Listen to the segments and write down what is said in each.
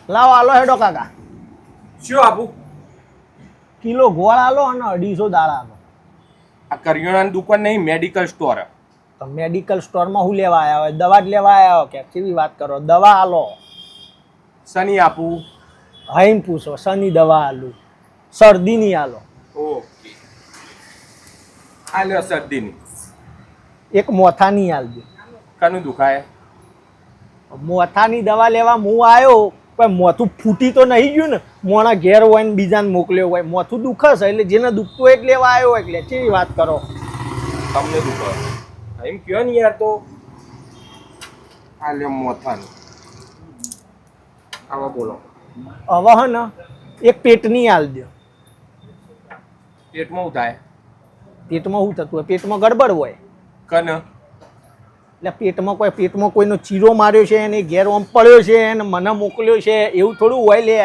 લાવો આલો હેડો કાકા. શું આપું? કિલો ગોળ આલો અને 250 દાળ આલો. આ કરિયાણાની દુકાન નહીં, મેડિકલ સ્ટોર. તો મેડિકલ સ્ટોરમાં હું લેવા આવ્યા હોય? દવા જ લેવા આવ્યા હોય કે કેવી વાત કરો? દવા આલો. શની આપું? હાઈન પૂછો, શની દવા આલું? શરદીની આલો. ઓકે, આ લ્યો શરદીની. એક મોથાની આલજો. કનું દુખાય? મોથાની દવા લેવા હું આવ્યો, પણ મોથું ફૂટી તો નહીં ગયું ને? મોણા ઘેર હોય ને બીજાને મોકલ્યો હોય, મોથું દુખે છે એટલે જેને દુખતું હોય એટલે લેવા આવ્યો એટલે કેવી વાત કરો? તમને દુખે એમ કયો ને યાર. તો આ લ્યો મોથાની. આવા બોલો. હવે હે ને એક પેટની આલજો. પેટમાં શું થાય? પેટમાં શું થતું હોય? પેટમાં ગડબડ હોય કન એટલે પેટમાં કોઈનો ચીરો માર્યો છે અને ઘેર ઓમ પડ્યો છે અને મને મોકલ્યો છે એવું થોડું હોય લે.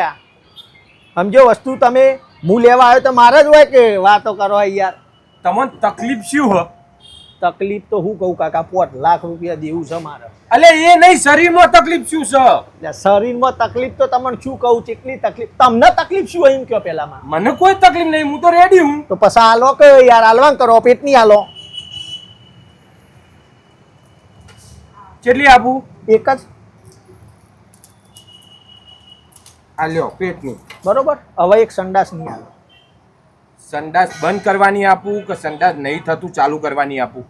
સમજો વસ્તુ તમે હું લેવા આવ્યો તો મારે જ હોય કે વાતો કરો યાર? તમને તકલીફ શું હ? તકલીફ તો હું કહું કાકા, 5 લાખ રૂપિયા દેવું છે મારે. અલે એ નહીં, શરીરમાં તકલીફ શું છે? એટલે શરીરમાં તકલીફ તો તમને શું કહું? કેટલી તકલીફ તમને તકલીફ શું હોય એમ કયો પેલામાં? મને કોઈ તકલીફ નહીં, હું તો રેડી હું. તો પછી આલો કે યાર હાલવાન કરો, પેટની આલો. કેટલી આપું? એક જ. આ લ્યો પેટની. બરોબર. હવે એક સંડાસની આલો. સંડાસ બંધ કરવાની આપું કે સંડાસ નહીં થતું ચાલુ કરવાની આપું?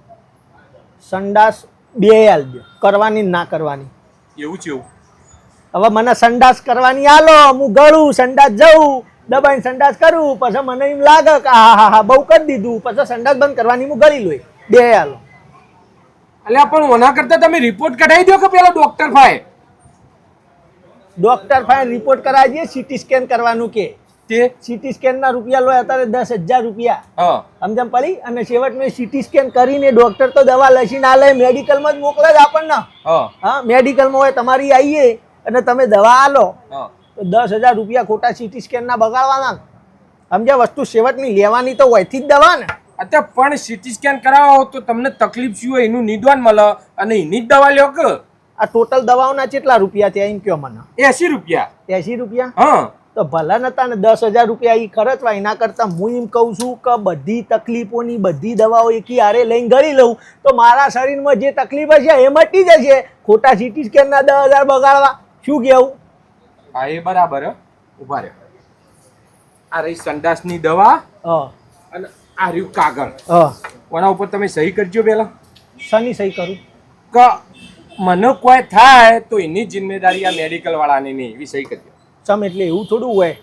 સંડાસ બે આલજો, કરવાની ના કરવાની. એવું છે એવું? હવે મને સંડાસ કરવાની આલો, હું ગળું સંડાસ જઉં, દબાઈને સંડાસ કરું, પછી મને એમ લાગે કે હા બહુ કરી દીધું, પછી સંડાસ બંધ કરવાની હું ગળી લોય. બે આલો. અલ્યા પણ ઓના કરતા તમે રિપોર્ટ કઢાવી દો કે પેલા ડોક્ટર ભાઈ? ડોક્ટર પાસે રિપોર્ટ કરાવીએ, સીટી સ્કેન કરવાનું કે તે સીટી સ્કેન ના રૂપિયા લો અત્યારે 10,000 રૂપિયા. હા સમજમ પડી? અને છેવટ મેં સીટી સ્કેન કરીને ડોક્ટર તો દવા લસીને આલે, મેડિકલમાં જ મોકલે જ આપણને. હા મેડિકલમાં હોય તમારી આવીએ અને તમે દવા આલો તો 10,000 રૂપિયા ખોટા સીટી સ્કેન ના બગાડવાના. સમજ્યા? વસ્તુ છેવટની લેવાની તો હોયથી જ દવા ને. અત્યારે પણ સીટી સ્કેન કરાવો તો તમને તકલીફ શું હોય એનું નિદાન મળે અને એની જ દવા લ્યો કે? આ ટોટલ દવાઓના કેટલા રૂપિયા થયા એમ કયો મને? 80 રૂપિયા. 80 રૂપિયા? હા તો ભલા નતા ને 10,000 રૂપિયા એ ખર્ચવા. એના કરતા હું એમ કહું છું કે બધી તકલીફોની બધી દવાઓ એકી હારે લઈને ગળી લઉં તો મારા શરીરમાં જે તકલીફ હશે એ મટી જશે. ખોટા સીટી સ્કેનના 10,000 બગાડવા શું કેવું? હા એ બરાબર. ઉભા રહ્યો. આ રહી સંડાસની દવા અને આ રહ્યું કાગળ. ઓના ઉપર તમે સહી કરજો પેલા. શની સહી કરું? કે મને કોઈ થાય તો એની જિમ્મેદારી આ મેડિકલ વાળાની નહીં, એવી સહી કરજો. ચમ એટલે એવું થોડું હોય?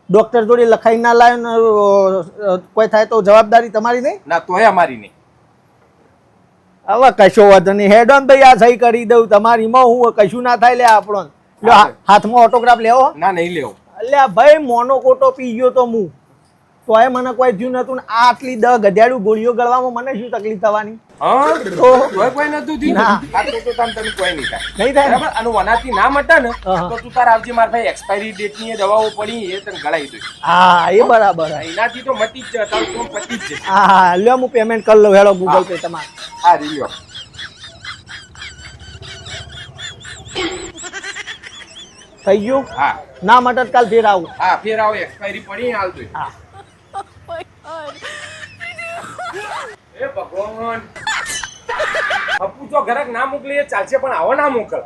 ડોક્ટર જોડે લખાઈ ના લાવ્યો ને કોઈ થાય તો જવાબદારી તમારી નહીં? ના તોય અમારી નહીં. હવે કશો વાંધો નહીં, હેડ ઓન ભાઈ આ સહી કરી દઉં તમારીમાં. હું કશું ના થાય લે આપણો. હાથમાં ઓટોગ્રાફ લેવો? ના નહીં લેવો. એટલે ભાઈ મોનો કોટો પી ગયો તો હું, તોય મને કોઈ થયું નતું ને આટલી 10 ગધેડું ગોળીઓ ગળવામાં મને શું તકલીફ થવાની? હા તોય કોઈ નતું થયું. ના. આ તો તને કોઈ નહીં થાય. નહીં થાય બરાબર? અને વનાથી ના મટા ને તો તું તાર આવજે મારા ભાઈ. એક્સપાયરી ડેટ ની દવાઓ પડી એ તને ગળાઈ દઉં. હા એ બરાબર. એનાથી તો મટી જ જાય, તારું કામ પતી જ જાય. હા લ્યો હું પેમેન્ટ કરી લઉં. હેલો ગૂગલ પે તમારે. હા રીલ્યો. થઈ ગયું? હા ના મટત કાલ ફેર આવું. હા ફેર આવો. એક્સપાયરી પડી હાલ તો. હા એ ભગવાન. અપુ તો ઘરાક ના મોકલી ચાલશે પણ આવો ના મોકલ.